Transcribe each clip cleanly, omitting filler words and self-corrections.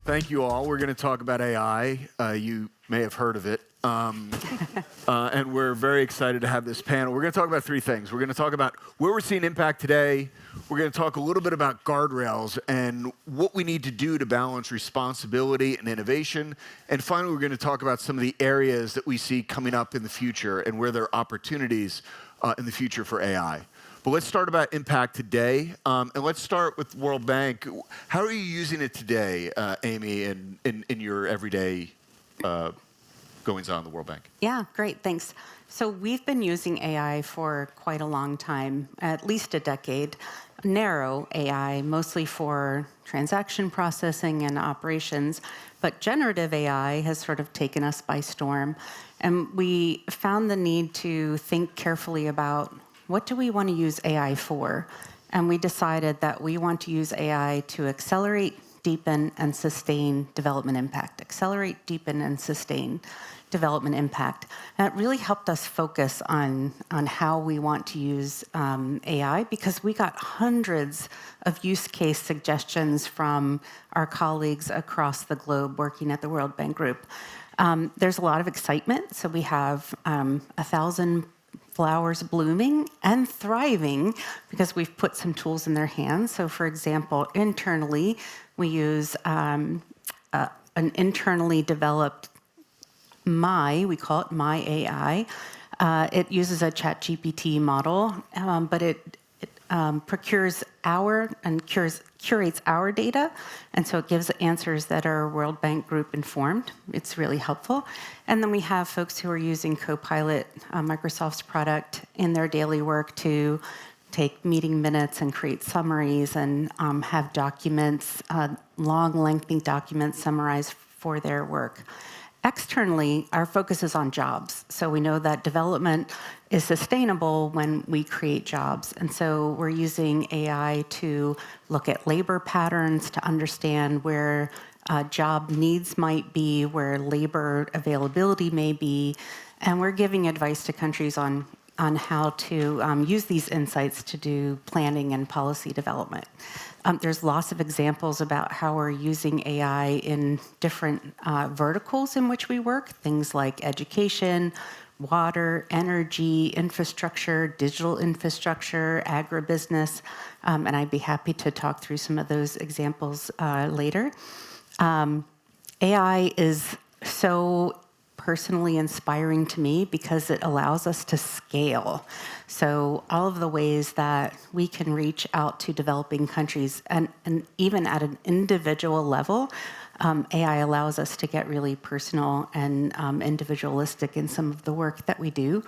Thank you all. We're going to talk about AI. You may have heard of it. And we're very excited to have this panel. We're going to talk about three things. We're going to talk about where we're seeing impact today. We're going to talk a little bit about guardrails and what we need to do to balance responsibility and innovation. And finally, we're going to talk about some of the areas that we see coming up in the future and where there are opportunities in the future for AI. But let's start about impact today, and let's start with World Bank. How are you using it today, Amy, in your everyday goings-on in the World Bank? Yeah, great, thanks. So we've been using AI for quite a long time, at least a decade. Narrow AI, mostly for transaction processing and operations, but generative AI has sort of taken us by storm. And we found the need to think carefully about what do we want to use AI for? And we decided that we want to use AI to accelerate, deepen, and sustain development impact. Accelerate, deepen, and sustain development impact. And it really helped us focus on how we want to use AI, because we got hundreds of use case suggestions from our colleagues across the globe working at the World Bank Group. There's a lot of excitement. So we have 1,000 flowers blooming and thriving because we've put some tools in their hands. So for example, internally, we use an internally developed we call it My AI. It uses a ChatGPT model, but it procures curates our data, and so it gives answers that are World Bank Group informed. It's really helpful. And then we have folks who are using Copilot, Microsoft's product, in their daily work to take meeting minutes and create summaries and have documents, long, lengthy documents summarized for their work. Externally, our focus is on jobs. So we know that development is sustainable when we create jobs. And so we're using AI to look at labor patterns, to understand where job needs might be, where labor availability may be. And we're giving advice to countries on how to use these insights to do planning and policy development. There's lots of examples about how we're using AI in different verticals in which we work, things like education, water, energy, infrastructure, digital infrastructure, agribusiness, and I'd be happy to talk through some of those examples later. AI is so personally inspiring to me because it allows us to scale. So all of the ways that we can reach out to developing countries, and even at an individual level, AI allows us to get really personal and individualistic in some of the work that we do.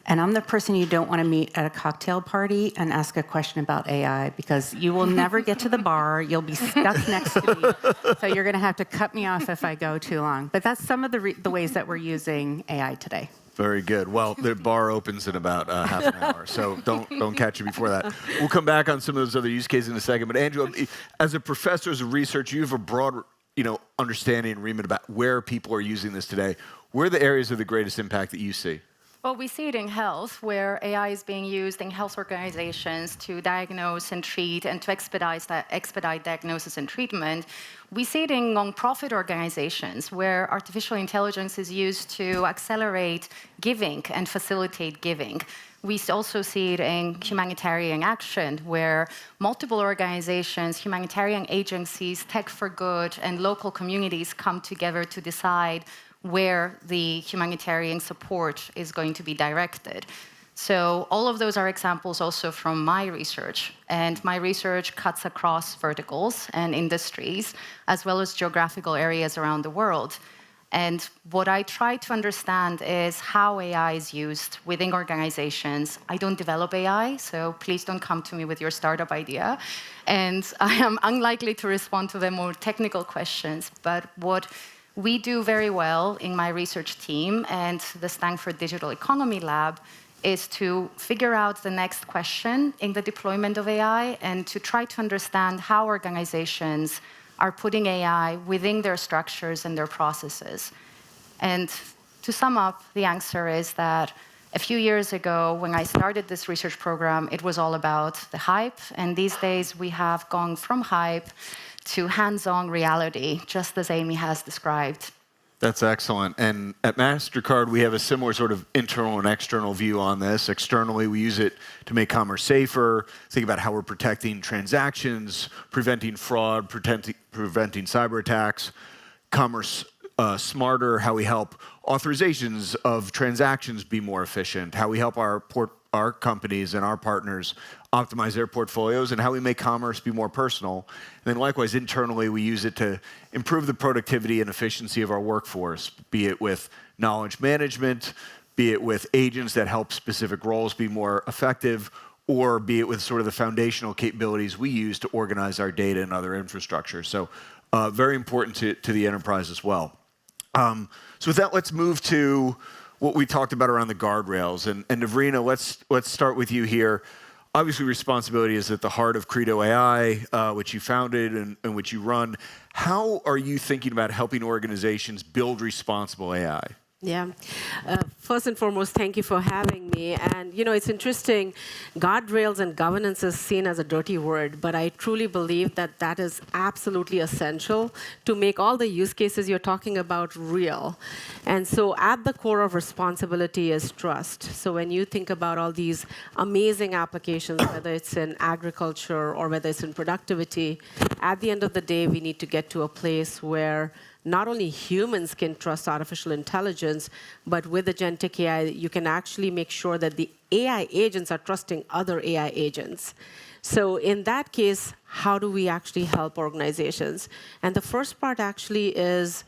And I'm the person you don't want to meet at a cocktail party and ask a question about AI, because you will never get to the bar. You'll be stuck next to me. So you're going to have to cut me off if I go too long. But that's some of the ways that we're using AI today. Very good. Well, the bar opens in about half an hour, so don't catch you before that. We'll come back on some of those other use cases in a second. But Andrew, as a professor, as a researcher, you have a broad understanding and remit about where people are using this today. Where are the areas of the greatest impact that you see? Well, we see it in health, where AI is being used in health organizations to diagnose and treat and to expedite diagnosis and treatment. We see it in nonprofit organizations, where artificial intelligence is used to accelerate giving and facilitate giving. We also see it in humanitarian action, where multiple organizations, humanitarian agencies, tech for good, and local communities come together to decide where the humanitarian support is going to be directed. So all of those are examples also from my research. And my research cuts across verticals and industries, as well as geographical areas around the world. And what I try to understand is how AI is used within organizations. I don't develop AI, so please don't come to me with your startup idea. And I am unlikely to respond to the more technical questions. But what we do very well in my research team and the Stanford Digital Economy Lab is to figure out the next question in the deployment of AI and to try to understand how organizations are putting AI within their structures and their processes. And to sum up, the answer is that a few years ago, when I started this research program, it was all about the hype. And these days, we have gone from hype to hands-on reality, just as Amy has described. That's excellent. And at Mastercard, we have a similar sort of internal and external view on this. Externally, we use it to make commerce safer, think about how we're protecting transactions, preventing fraud, preventing cyber attacks, commerce smarter, how we help authorizations of transactions be more efficient, how we help our companies and our partners optimize their portfolios, and how we make commerce be more personal. And then likewise, internally, we use it to improve the productivity and efficiency of our workforce, be it with knowledge management, be it with agents that help specific roles be more effective, or be it with sort of the foundational capabilities we use to organize our data and other infrastructure. So very important to the enterprise as well. So with that, let's move to what we talked about around the guardrails. And Navrina, let's start with you here. Obviously, responsibility is at the heart of Credo AI, which you founded and which you run. How are you thinking about helping organizations build responsible AI? Yeah. First and foremost, thank you for having me. And, you know, it's interesting, guardrails and governance is seen as a dirty word, but I truly believe that that is absolutely essential to make all the use cases you're talking about real. And so at the core of responsibility is trust. So when you think about all these amazing applications, whether it's in agriculture or whether it's in productivity, at the end of the day, we need to get to a place where not only humans can trust artificial intelligence, but with agentic AI, you can actually make sure that the AI agents are trusting other AI agents. So in that case, how do we actually help organizations? And the first part actually is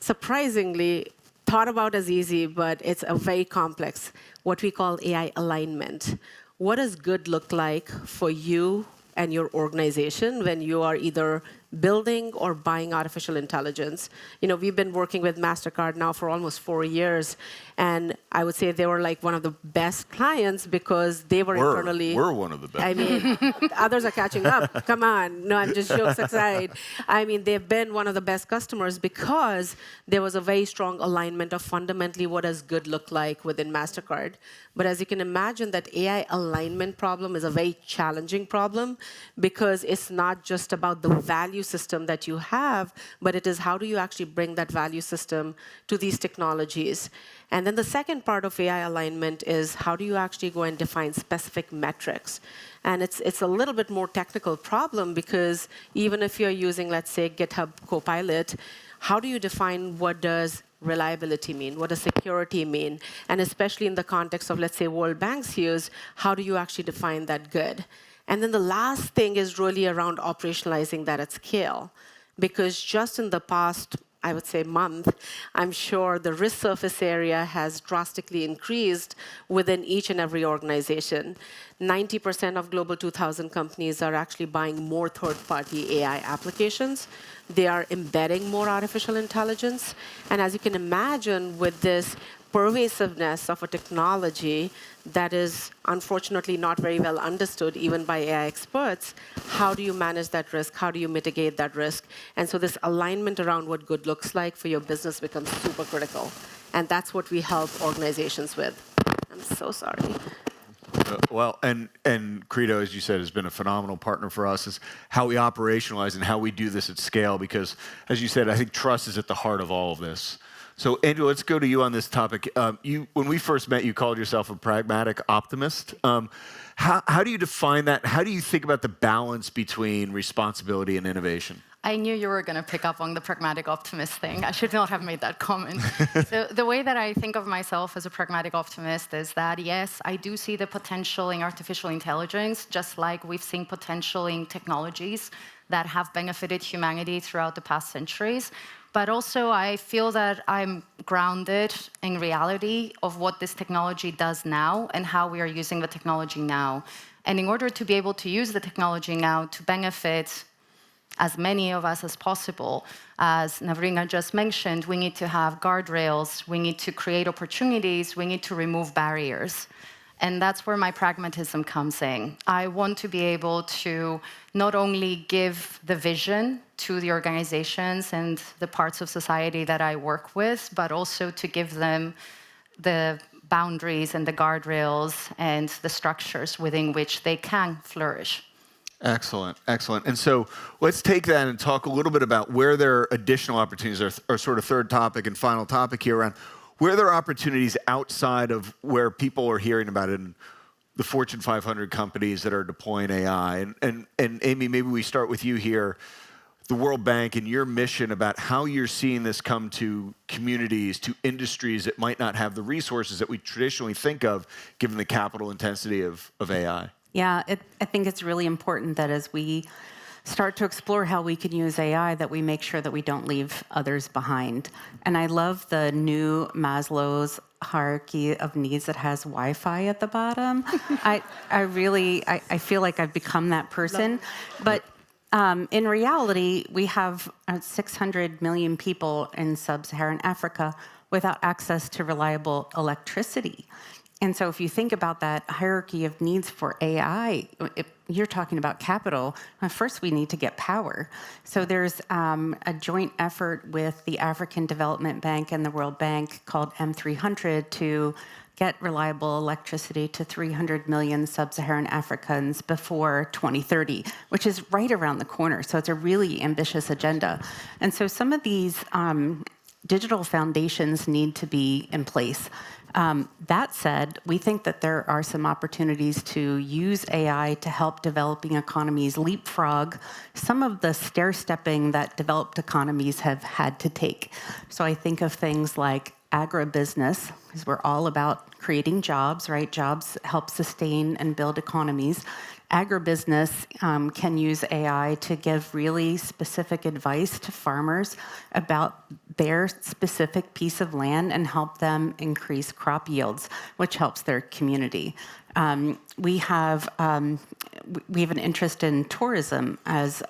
surprisingly thought about as easy, but it's a very complex, what we call AI alignment. What does good look like for you and your organization when you are either building or buying artificial intelligence? You know, we've been working with Mastercard now for almost 4 years, and I would say they were like one of the best clients because they were internally. We're one of the best. I mean, others are catching up. Come on. No, I'm just jokes aside. I mean, they've been one of the best customers because there was a very strong alignment of fundamentally what does good look like within Mastercard. But as you can imagine, that AI alignment problem is a very challenging problem because it's not just about the value system that you have, but it is how do you actually bring that value system to these technologies. And then the second part of AI alignment is how do you actually go and define specific metrics. And it's a little bit more technical problem because even if you're using, let's say, GitHub Copilot, how do you define what does reliability mean? What does security mean? And especially in the context of, let's say, World Bank's use, how do you actually define that good? And then the last thing is really around operationalizing that at scale. Because just in the past, I would say month, I'm sure the risk surface area has drastically increased within each and every organization. 90% of Global 2000 companies are actually buying more third-party AI applications. They are embedding more artificial intelligence. And as you can imagine, with this pervasiveness of a technology that is unfortunately not very well understood even by AI experts, how do you manage that risk? How do you mitigate that risk? And so this alignment around what good looks like for your business becomes super critical. And that's what we help organizations with. I'm so sorry. Well, and Credo, as you said, has been a phenomenal partner for us. Is how we operationalize and how we do this at scale. Because, as you said, I think trust is at the heart of all of this. So, Andrew, let's go to you on this topic. When we first met, you called yourself a pragmatic optimist. How do you define that? How do you think about the balance between responsibility and innovation? I knew you were going to pick up on the pragmatic optimist thing. I should not have made that comment. So the way that I think of myself as a pragmatic optimist is that, yes, I do see the potential in artificial intelligence, just like we've seen potential in technologies that have benefited humanity throughout the past centuries. But also, I feel that I'm grounded in reality of what this technology does now and how we are using the technology now. And in order to be able to use the technology now to benefit as many of us as possible, as Navrina just mentioned, we need to have guardrails, we need to create opportunities, we need to remove barriers. And that's where my pragmatism comes in. I want to be able to not only give the vision to the organizations and the parts of society that I work with, but also to give them the boundaries and the guardrails and the structures within which they can flourish. Excellent, excellent. And so let's take that and talk a little bit about where there are additional opportunities, our sort of third topic and final topic here around where there are opportunities outside of where people are hearing about it in the Fortune 500 companies that are deploying AI. And Amy, maybe we start with you here, the World Bank and your mission about how you're seeing this come to communities, to industries that might not have the resources that we traditionally think of, given the capital intensity of AI. Yeah, I think it's really important that as we start to explore how we can use AI, that we make sure that we don't leave others behind. And I love the new Maslow's hierarchy of needs that has Wi-Fi at the bottom. I feel like I've become that person. But in reality, we have 600 million people in sub-Saharan Africa without access to reliable electricity. And so if you think about that hierarchy of needs for AI, if you're talking about capital, first we need to get power. So there's a joint effort with the African Development Bank and the World Bank called M300 to get reliable electricity to 300 million sub-Saharan Africans before 2030, which is right around the corner. So it's a really ambitious agenda. And so some of these digital foundations need to be in place. That said, we think that there are some opportunities to use AI to help developing economies leapfrog some of the stair-stepping that developed economies have had to take. So I think of things like agribusiness, because we're all about creating jobs, right? Jobs help sustain and build economies. Agribusiness can use AI to give really specific advice to farmers about their specific piece of land and help them increase crop yields, which helps their community. We have an interest in tourism as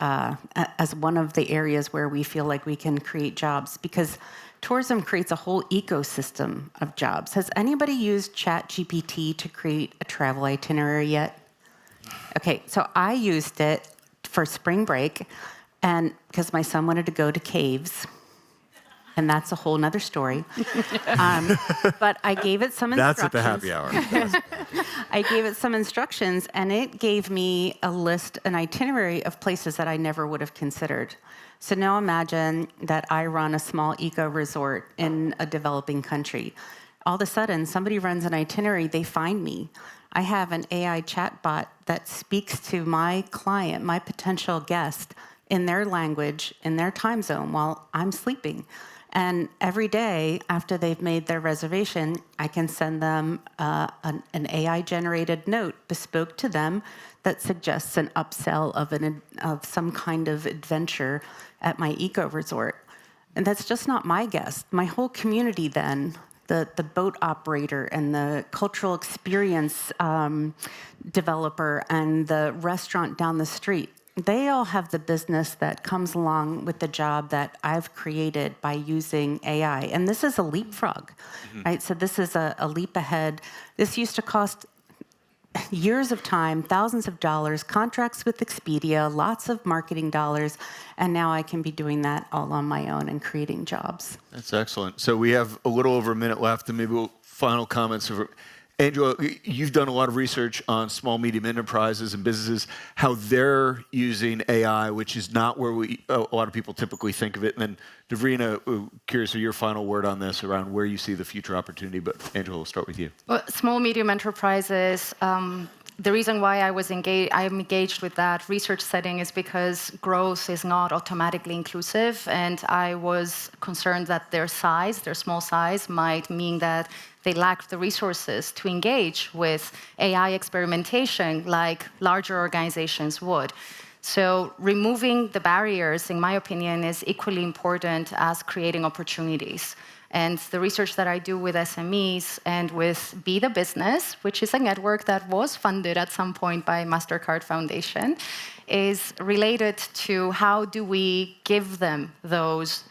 one of the areas where we feel like we can create jobs, because tourism creates a whole ecosystem of jobs. Has anybody used ChatGPT to create a travel itinerary yet? Okay, so I used it for spring break, and because my son wanted to go to caves, and that's a whole nother story. But I gave it some instructions. That's at the happy hour. I gave it some instructions, and it gave me a list, an itinerary of places that I never would have considered. So now imagine that I run a small eco resort in a developing country. All of a sudden, somebody runs an itinerary, they find me. I have an AI chatbot that speaks to my client, my potential guest, in their language, in their time zone while I'm sleeping. And every day after they've made their reservation, I can send them an AI-generated note bespoke to them that suggests an upsell of some kind of adventure at my eco resort. And that's just not my guest. My whole community then, the boat operator and the cultural experience developer and the restaurant down the street, they all have the business that comes along with the job that I've created by using AI. And this is a leapfrog, right? So this is a leap ahead. This used to cost years of time, thousands of dollars, contracts with Expedia, lots of marketing dollars, and now I can be doing that all on my own and creating jobs. That's excellent. So we have a little over a minute left, and maybe final comments. Angela, you've done a lot of research on small, medium enterprises and businesses, how they're using AI, which is not where a lot of people typically think of it. And then, Navrina, curious of your final word on this around where you see the future opportunity. But Angela, we'll start with you. Well, small, medium enterprises. The reason why I'm engaged with that research setting is because growth is not automatically inclusive, and I was concerned that their small size, might mean that they lack the resources to engage with AI experimentation like larger organizations would. So removing the barriers, in my opinion, is equally important as creating opportunities. And the research that I do with SMEs and with Be the Business, which is a network that was funded at some point by Mastercard Foundation, is related to how do we give them those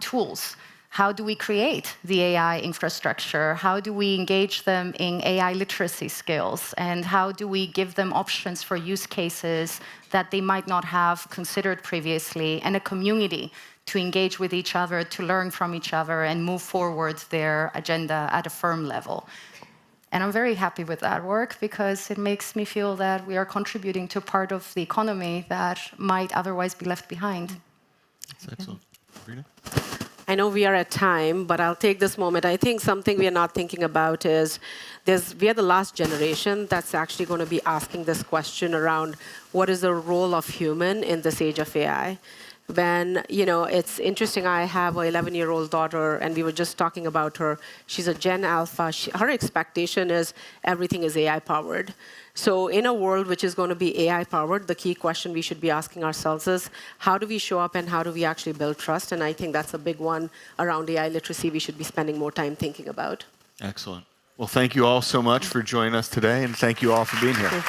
tools. How do we create the AI infrastructure? How do we engage them in AI literacy skills? And how do we give them options for use cases that they might not have considered previously, and a community to engage with each other, to learn from each other, and move forward their agenda at a firm level? And I'm very happy with that work because it makes me feel that we are contributing to part of the economy that might otherwise be left behind. That's excellent. Navrina? I know we are at time, but I'll take this moment. I think something we are not thinking about is we are the last generation that's actually going to be asking this question around what is the role of human in this age of AI. When, it's interesting, I have an 11-year-old daughter, and we were just talking about her. She's a Gen Alpha. Her expectation is everything is AI-powered. So in a world which is going to be AI-powered, the key question we should be asking ourselves is, how do we show up and how do we actually build trust? And I think that's a big one around AI literacy we should be spending more time thinking about. Excellent. Well, thank you all so much for joining us today, and thank you all for being here.